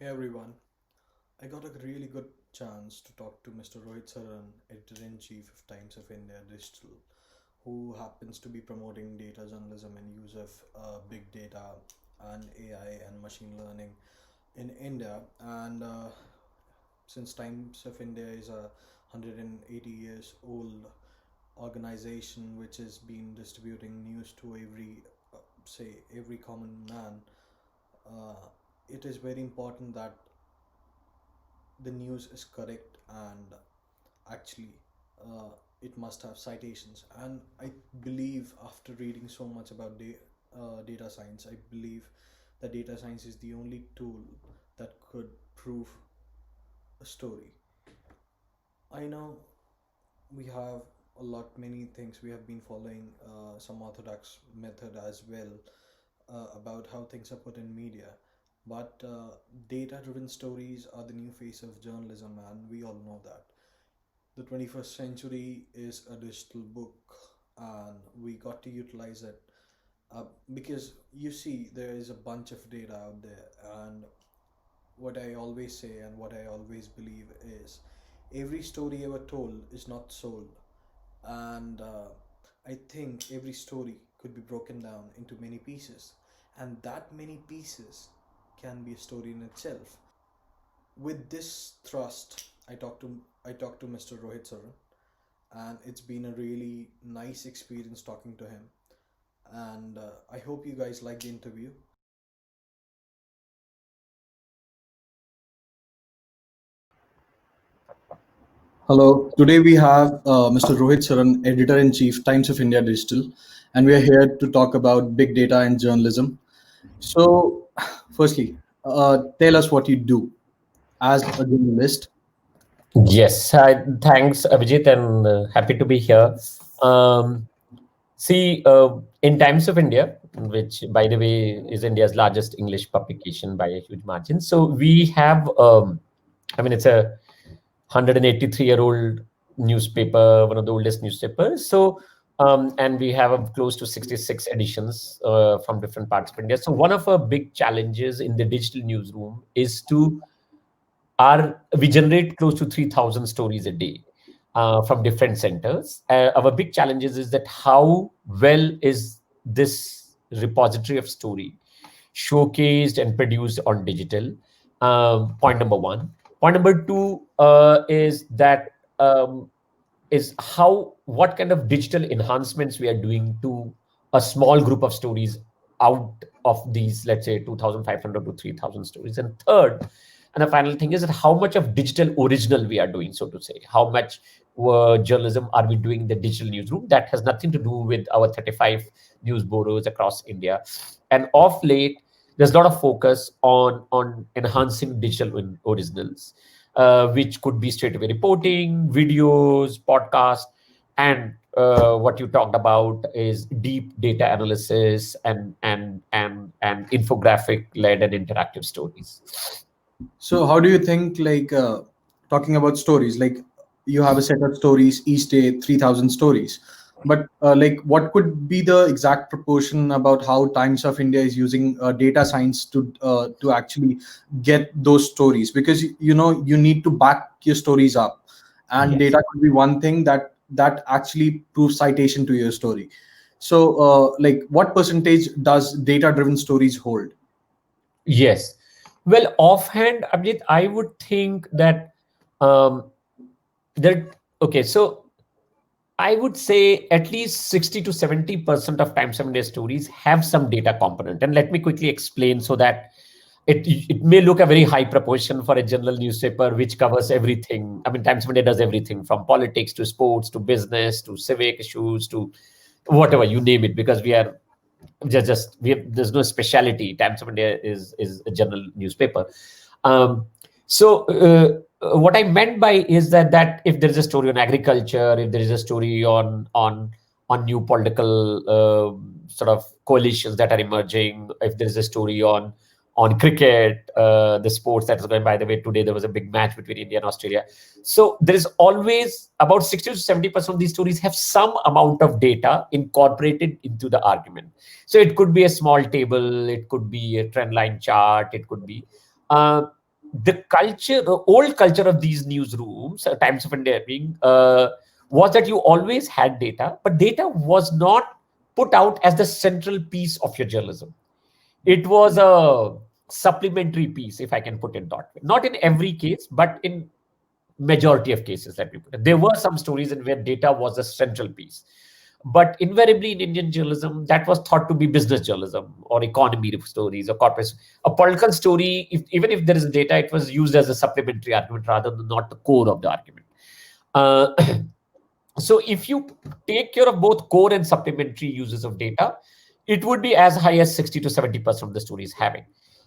Hey everyone, I got a really good chance to talk to Mr. Rohit Saran, Editor-in-Chief of Times of India Digital, who happens to be promoting data journalism and use of big data and AI and machine learning in India. And since Times of India is a 180 years old organization which has been distributing news to every common man, uh, it is very important that the news is correct and actually uh, it must have citations. And I believe, after reading so much about data science, I believe that data science is the only tool that could prove a story. I know we have a lot many things. We have been following some orthodox method as well about how things are put in media, but data driven stories are the new face of journalism, and we all know that the 21st century is a digital book, and we got to utilize it because you see there is a bunch of data out there. And what I always say and what I always believe is every story ever told is not sold. And I think every story could be broken down into many pieces, and that many pieces can be a story in itself. With this thrust, I talked to Mr. Rohit Saran, and it's been a really nice experience talking to him. And I hope you guys like the interview. Hello. Today we have Mr. Rohit Saran, Editor in Chief, Times of India Digital, and we are here to talk about big data and journalism. So, firstly, tell us what you do as a journalist. Yes, thanks, Abhijit, and happy to be here. Um, in Times of India, which, by the way, is India's largest English publication by a huge margin. So we have, it's a 183-year-old newspaper, one of the oldest newspapers. And we have close to 66 editions from different parts of India. So one of our big challenges in the digital newsroom is to we generate close to 3,000 stories a day from different centers. Our big challenges is that how well is this repository of story showcased and produced on digital. Point number one. Point number two is that is how what kind of digital enhancements we are doing to a small group of stories out of these, let's say, 2,500 to 3,000 stories. And third, and the final thing is that how much of digital original we are doing, so to say. How much journalism are we doing in the digital newsroom? That has nothing to do with our 35 news bureaus across India. And of late, there's a lot of focus on enhancing digital originals, which could be straight away reporting, videos, podcast, and what you talked about is deep data analysis and infographic led and interactive stories. So, how do you think, talking about stories, like you have a set of stories each day, 3,000 stories, but what could be the exact proportion about how Times of India is using data science to actually get those stories? Because you need to back your stories up, and Yes. data could be one thing that actually proves citation to your story. So, what percentage does data-driven stories hold? Yes. Well, offhand, Abhijit, I would think that um, there. Okay, so I would say at least 60 to 70% of Times of India stories have some data component. And let me quickly explain so that it may look a very high proportion for a general newspaper which covers everything. I mean, Times of India does everything from politics to sports to business to civic issues to whatever you name it, because we are just we have, there's no speciality. Times of India is a general newspaper. Um, what I meant by is that if there is a story on agriculture, if there is a story on new political sort of coalitions that are emerging, if there is a story on cricket, the sports that is going. By the way, today there was a big match between India and Australia. So there is always about 60 to 70% of these stories have some amount of data incorporated into the argument. So it could be a small table, it could be a trend line chart, it could be. Uh, the old culture of these newsrooms, Times of India being, was that you always had data, but data was not put out as the central piece of your journalism. It was a supplementary piece, if I can put it that way. Not in every case, but in majority of cases, let me put it. There were some stories in where data was the central piece. But invariably in Indian journalism, that was thought to be business journalism or economy stories or corporate. A political story, even if there is data, it was used as a supplementary argument rather than not the core of the argument. Uh, so if you take care of both core and supplementary uses of data, it would be as high as 60 to 70% of the stories having.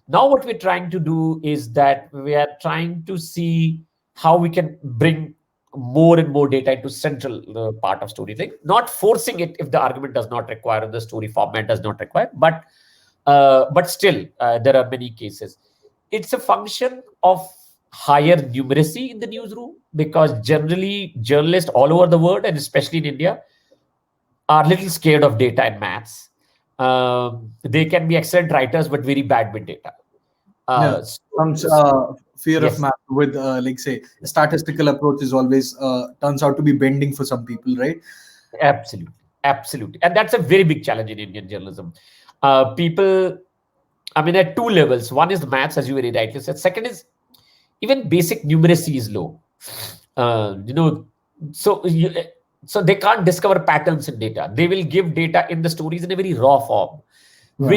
Now, what we're trying to do is that we are trying to see how we can bring more and more data into central part of storytelling, not forcing it if the argument does not require, the story format does not require, but still, there are many cases. It's a function of higher numeracy in the newsroom because generally journalists all over the world and especially in India are a little scared of data and maths. They can be excellent writers but very bad with data. Yeah, So, comes fear of yes, math with like say a statistical approach is always turns out to be bending for some people, right? absolutely, absolutely, and that's a very big challenge in Indian journalism. People, I mean, at two levels. One is the maths, as you very rightly said. Second is even basic numeracy is low. Uh, you know, so you, so they can't discover patterns in data. They will give data in the stories in a very raw form, Yeah,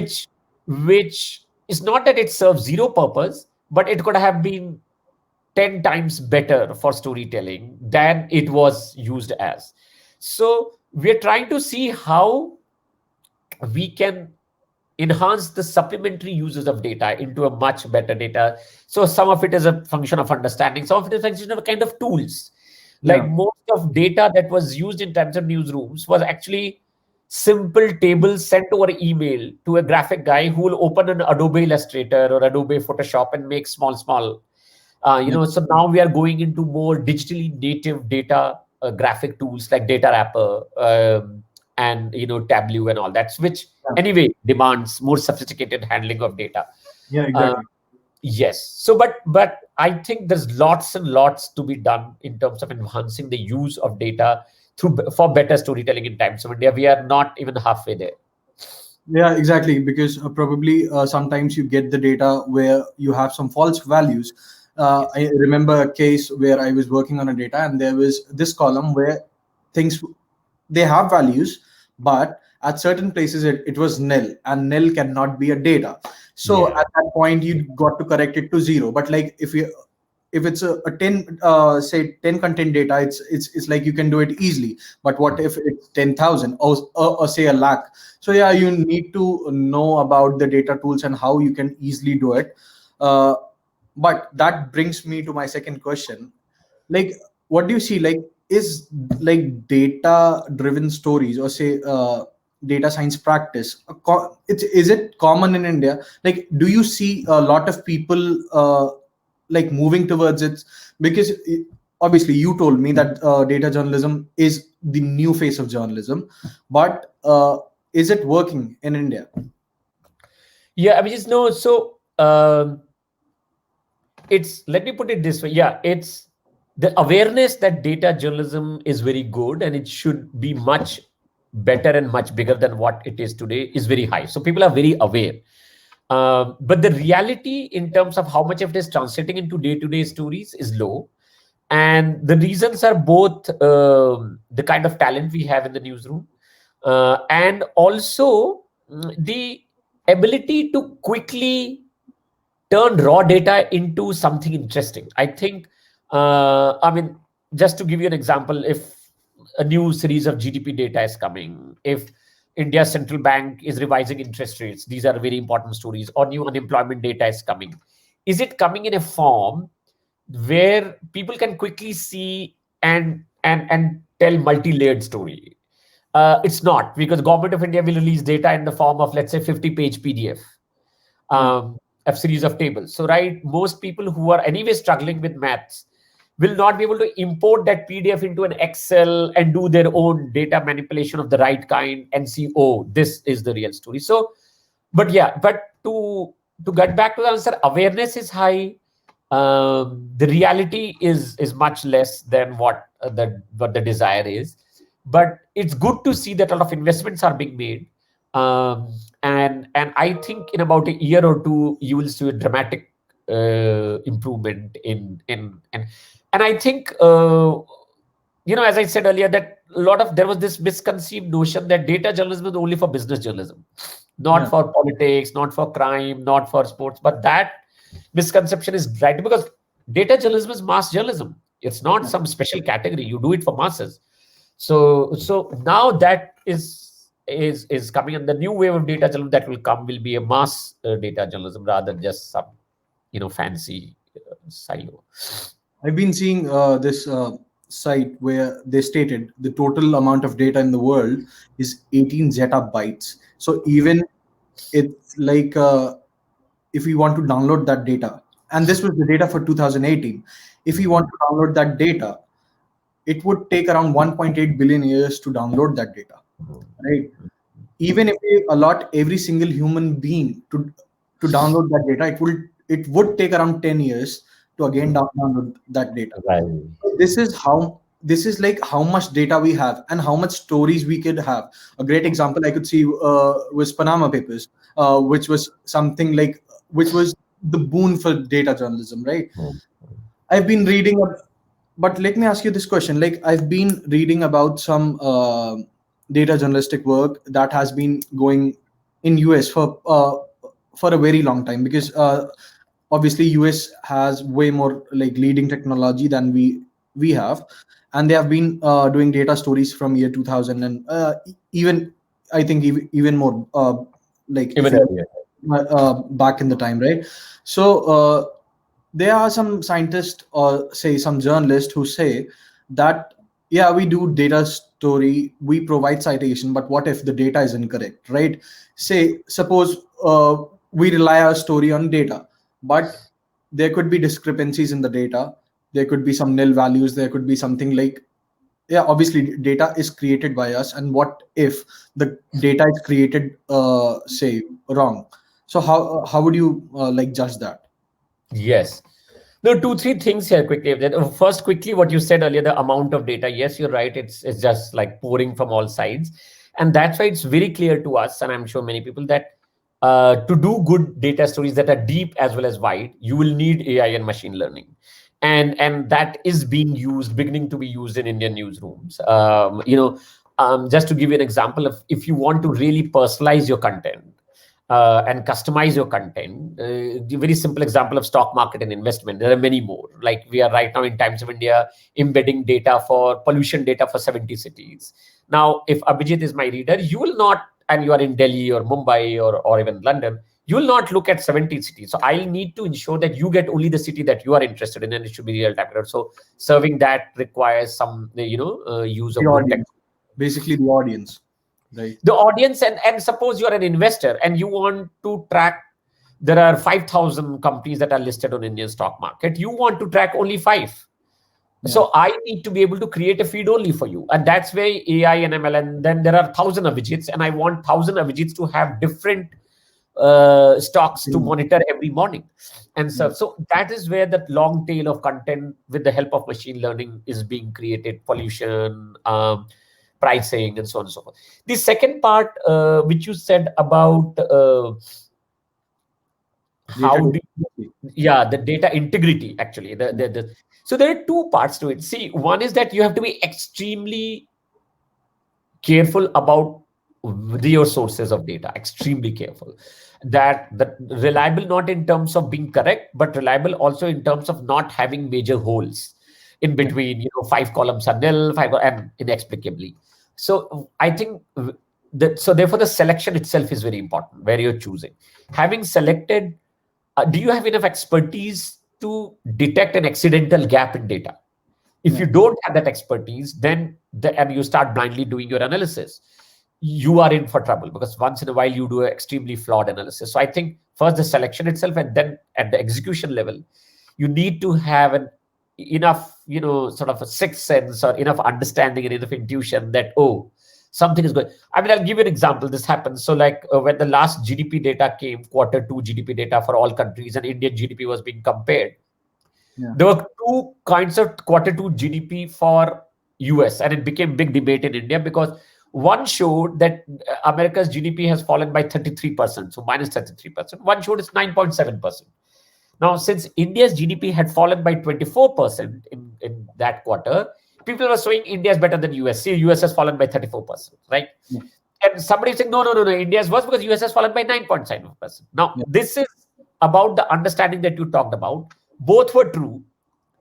which is not that it serves zero purpose, but it could have been 10 times better for storytelling than it was used as. So we're trying to see how we can enhance the supplementary uses of data into a much better data. So some of it is a function of understanding, some of it is a function of a kind of tools. Like yeah, most of data that was used in terms of newsrooms was actually simple tables sent over email to a graphic guy who will open an Adobe Illustrator or Adobe Photoshop and make small. yeah, So now we are going into more digitally native data graphic tools like Data Wrapper and Tableau and all that, which yeah, anyway demands more sophisticated handling of data. yeah, Uh, exactly. yes. So, but I think there's lots and lots to be done in terms of enhancing the use of data for better storytelling in Times of India. We are not even halfway there. Yeah, exactly. Because probably sometimes you get the data where you have some false values. Yes. I remember a case where I was working on a data, and there was this column where things they have values, but at certain places it was nil, and nil cannot be a data. So Yeah. at that point, you got to correct it to zero. But like if it's a 10 say 10 content data, it's like you can do it easily. But what if it's 10,000 or say a lakh? So yeah, you need to know about the data tools and how you can easily do it. uh, but that brings me to my second question. Like, what do you see, like, is like data driven stories or say data science practice is it common in India? Like, do you see a lot of people like moving towards it? Because obviously you told me that data journalism is the new face of journalism, but is it working in India? Yeah, I mean, just no. So it's, let me put it this way. Yeah, it's the awareness that data journalism is very good and it should be much better and much bigger than what it is today is very high. So people are very aware. But the reality in terms of how much of it is translating into day-to-day stories is low. And the reasons are both the kind of talent we have in the newsroom and also the ability to quickly turn raw data into something interesting. I think, I mean, just to give you an example, if a new series of GDP data is coming, if India's central bank is revising interest rates, these are very important stories, or new unemployment data is coming. Is it coming in a form where people can quickly see and tell multi-layered story? It's not, because government of India will release data in the form of, let's say, 50-page PDF, Yeah, a series of tables. So, right, most people who are anyway struggling with maths will not be able to import that PDF into an Excel and do their own data manipulation of the right kind and see, oh, this is the real story. So, but yeah, but to get back to the answer, awareness is high. The reality is much less than what the desire is. But it's good to see that a lot of investments are being made, and I think in about a year or two you will see a dramatic improvement and I think as I said earlier, that a lot of there was this misconceived notion that data journalism is only for business journalism, not Yeah. for politics, not for crime, not for sports. But that misconception is right, because data journalism is mass journalism. It's not Yeah. some special category. You do it for masses. So now that is coming, and the new wave of data journalism that will come will be a mass data journalism rather than just some fancy silo. I've been seeing this site where they stated the total amount of data in the world is 18 zettabytes. So even it's like if we want to download that data, and this was the data for 2018, if we want to download that data, it would take around 1.8 billion years to download that data, right? Even if we allot every single human being to download that data, it would take around 10 years to again download that data. Right. This is like how much data we have and how much stories we could have. A great example I could see was Panama Papers, which was something like, which was the boon for data journalism, right? Mm. I've been reading, but let me ask you this question. Like, I've been reading about some data journalistic work that has been going in US for a very long time, because obviously US has way more like leading technology than we have, and they have been doing data stories from year 2000, and even I think even more, like if Even we earlier. back in the time, right? So there are some scientists or say some journalists who say that, yeah, we do data story, we provide citation, but what if the data is incorrect, right? Say suppose we rely our story on data, but there could be discrepancies in the data, there could be some nil values, there could be something like, yeah, obviously data is created by us, and what if the data is created say wrong? So how would you like judge that? Yes. No, two, three things here quickly. First, quickly, what you said earlier, the amount of data. Yes, you're right. It's just like pouring from all sides, and that's why it's very clear to us, and I'm sure many people, that to do good data stories that are deep as well as wide, you will need AI and machine learning, and that is beginning to be used in Indian newsrooms. Just to give you an example, of if you want to really personalize your content and customize your content. The very simple example of stock market and investment. There are many more. Like we are right now in Times of India embedding data for pollution data for 70 cities. Now, if Abhijit is my reader, you will not, and you are in Delhi or Mumbai or even London, you will not look at 70 cities. So I'll need to ensure that you get only the city that you are interested in, and it should be real time. So serving that requires some, use The of good tech. audience, basically the audience, right? The audience, and suppose you're an investor and you want to track, there are 5,000 companies that are listed on Indian stock market, you want to track only 5. Yeah. So I need to be able to create a feed only for you, and that's where AI and ML, and then there are 1,000 widgets, and I want 1,000 widgets to have different stocks to Mm. monitor every morning. And Yeah. so that is where that long tail of content with the help of machine learning is being created. Pollution, pricing, and so on and so forth. The second part, which you said about Data. how do yeah, the data integrity, actually, so there are two parts to it. See, one is that you have to be extremely careful about your sources of data, extremely careful, that reliable, not in terms of being correct, but reliable also in terms of not having major holes in Yeah. between. 5 columns are nil, and inexplicably. So I think that, so therefore the selection itself is very important, where you're choosing. Having selected, do you have enough expertise to detect an accidental gap in data? If Yeah. you don't have that expertise, then and you start blindly doing your analysis, you are in for trouble, because once in a while you do an extremely flawed analysis. So I think first the selection itself, and then at the execution level, you need to have an enough, sort of a sixth sense, or enough understanding and enough intuition that, oh, something is good. I mean, I'll give you an example. This happens. So like when the last GDP data came, quarter 2 GDP data for all countries, and Indian GDP was being compared, Yeah. There were two kinds of quarter two GDP for US, and it became big debate in India because one showed that America's GDP has fallen by 33%, so minus 33%. One showed it's 9.7%. Now, since India's GDP had fallen by 24% in that quarter, people were saying India is better than US. See, US has fallen by 34%, right? Yeah. And somebody is saying, no, no, no, no, India is worse because US has fallen by 9.7%. Now, Yeah. this is about the understanding that you talked about. Both were true.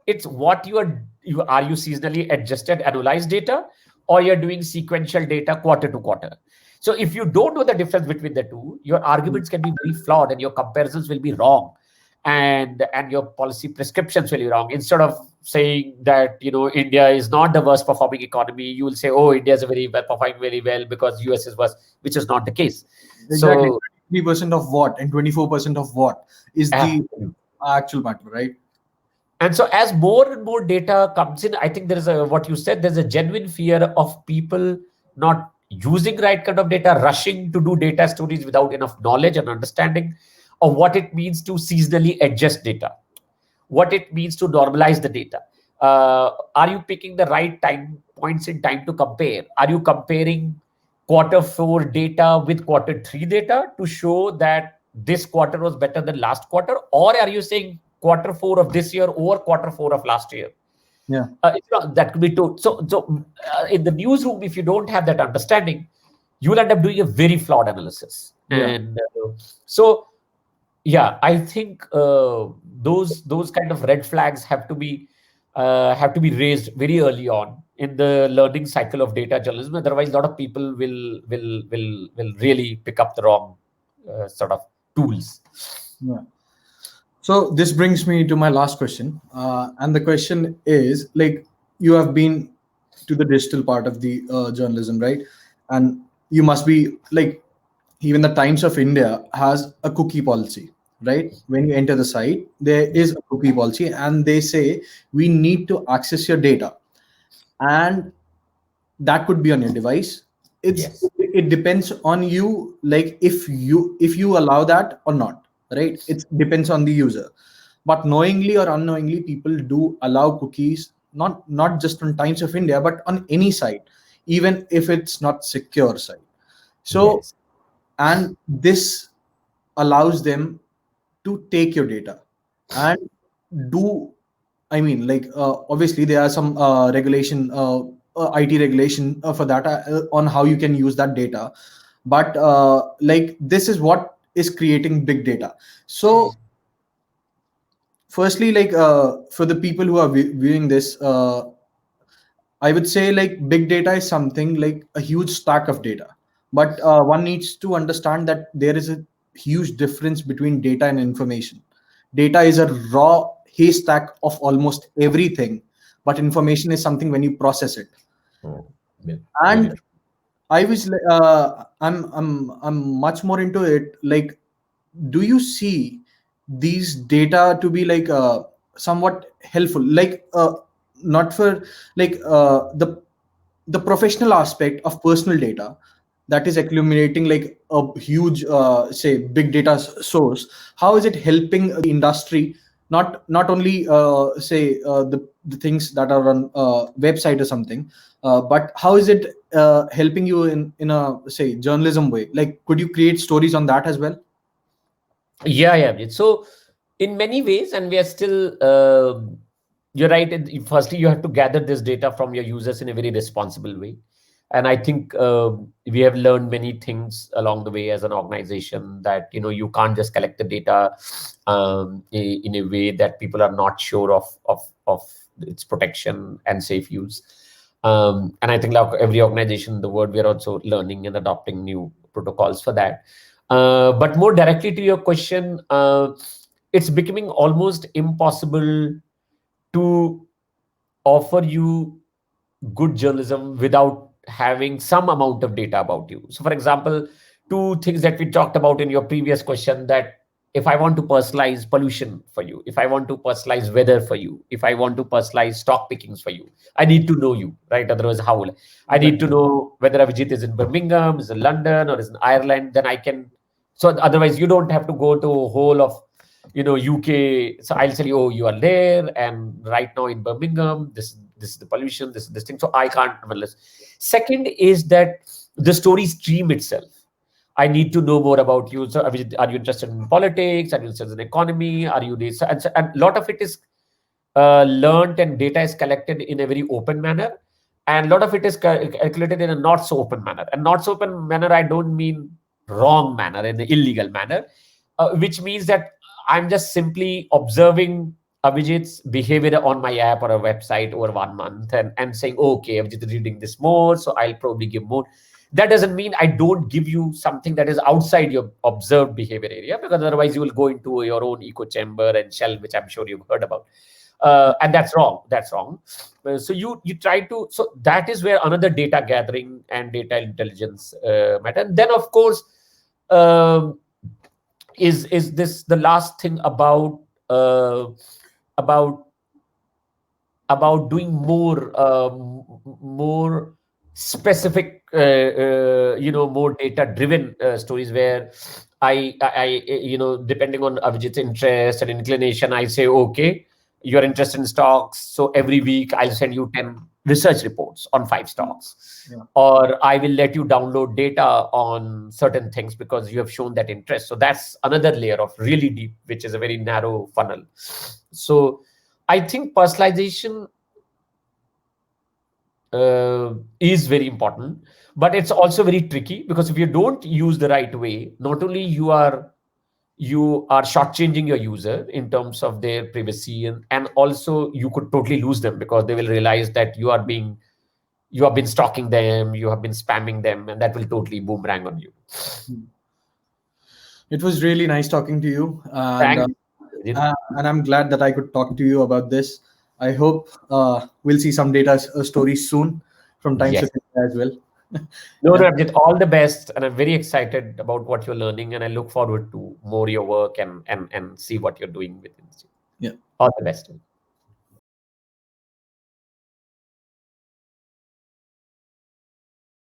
It's what are you seasonally adjusted annualized data, or you're doing sequential data quarter to quarter. So if you don't know the difference between the two, your arguments can be very flawed and your comparisons will be wrong, and your policy prescriptions will be wrong. Instead of saying that India is not the worst performing economy, you will say, oh, India is a very well performing very well because US is worse, which is not the case. Exactly. So 3% of what and 24% of what is the absolutely. actual matter, right? And so, as more and more data comes in, I think there is what you said, there's a genuine fear of people not using right kind of data, rushing to do data stories without enough knowledge and understanding of what it means to seasonally adjust data, what it means to normalize the data. Are you picking the right time points in time to compare? Are you comparing quarter four data with quarter three data to show that this quarter was better than last quarter? Or are you saying quarter four of this year over quarter four of last year? Yeah. That could be true. So in the newsroom, if you don't have that understanding, you will end up doing a very flawed analysis. Yeah. And so yeah, I think those kind of red flags have to be raised very early on in the learning cycle of data journalism. Otherwise, a lot of people will really pick up the wrong sort of tools. Yeah. So this brings me to my last question, and the question is like, you have been to the digital part of the journalism, right? And you must be like, even the Times of India has a cookie policy, right? When you enter the site, there is a cookie policy, and they say we need to access your data, and that could be on your device. Yes. It depends on you, like if you allow that or not, right? It depends on the user. But knowingly or unknowingly, people do allow cookies, not just on Times of India, but on any site, even if it's not secure site. So, Yes. and this allows them to take your data and do, I mean, like, obviously there are some regulation, IT regulation for that, on how you can use that data. But like, this is what is creating big data. So firstly, like, for the people who are viewing this, I would say like big data is something like a huge stack of data, but one needs to understand that there is a huge difference between data and information. Data is a raw haystack of almost everything, but information is something when you process it. Oh, yeah, very And true. I'm much more into it. Like, do you see these data to be like somewhat helpful, like not for like the professional aspect of personal data that is accumulating like a huge say big data source? How is it helping the industry, not only say the things that are on website or something, but how is it helping you in a, say, journalism way? Like, could you create stories on that as well? Yeah, yeah. So, in many ways, and we are still, you're right. Firstly, you have to gather this data from your users in a very responsible way. And I think we have learned many things along the way as an organization that, you can't just collect the data in a way that people are not sure of its protection and safe use. And I think like every organization in the world, we are also learning and adopting new protocols for that. But more directly to your question, it's becoming almost impossible to offer you good journalism without having some amount of data about you. So, for example, two things that we talked about in your previous question, that if I want to personalize pollution for you, if I want to personalize weather for you, if I want to personalize stock pickings for you, I need to know you, right? Otherwise, how will I need to Exactly. know whether Avijit is in Birmingham, is in London, or is in Ireland? Then I can. So otherwise, you don't have to go to a whole of UK. So I'll tell you, oh, you are there, and right now in Birmingham, this is the pollution, this is this thing. So I can't analyze. Second is that the story stream itself. I need to know more about you. So are you interested in politics? Are you interested in economy? Are you this? And a lot of it is learned, and data is collected in a very open manner, and a lot of it is calculated in a not so open manner. And not so open manner, I don't mean wrong manner, in an illegal manner, which means that I'm just simply observing Abhijit's behavior on my app or a website over 1 month, and saying, okay, Abhijit is reading this more, so I'll probably give more. That doesn't mean I don't give you something that is outside your observed behavior area, because otherwise you will go into your own echo chamber and shell, which I'm sure you've heard about. And that's wrong. That's wrong. So you try to. So that is where another data gathering and data intelligence matter. And then of course, um, is this the last thing about about doing more specific, more data driven stories, where depending on Avijit's interest and inclination, I say, okay, you're interested in stocks, so every week I'll send you 10 research reports on 5 stocks. Yeah. Or I will let you download data on certain things because you have shown that interest. So that's another layer of really deep, which is a very narrow funnel. So I think personalization is very important, but it's also very tricky, because if you don't use the right way, not only you are shortchanging your user in terms of their privacy, and also you could totally lose them, because they will realize that you have been stalking them, you have been spamming them, and that will totally boomerang on you. It was really nice talking to you, and Thanks. and I'm glad that I could talk to you about this. I hope we'll see some data stories soon from Times Yes. of India as well. No, Yeah. no, Abhijit, all the best, and I'm very excited about what you're learning, and I look forward to more your work, and see what you're doing with it. Yeah. All the best.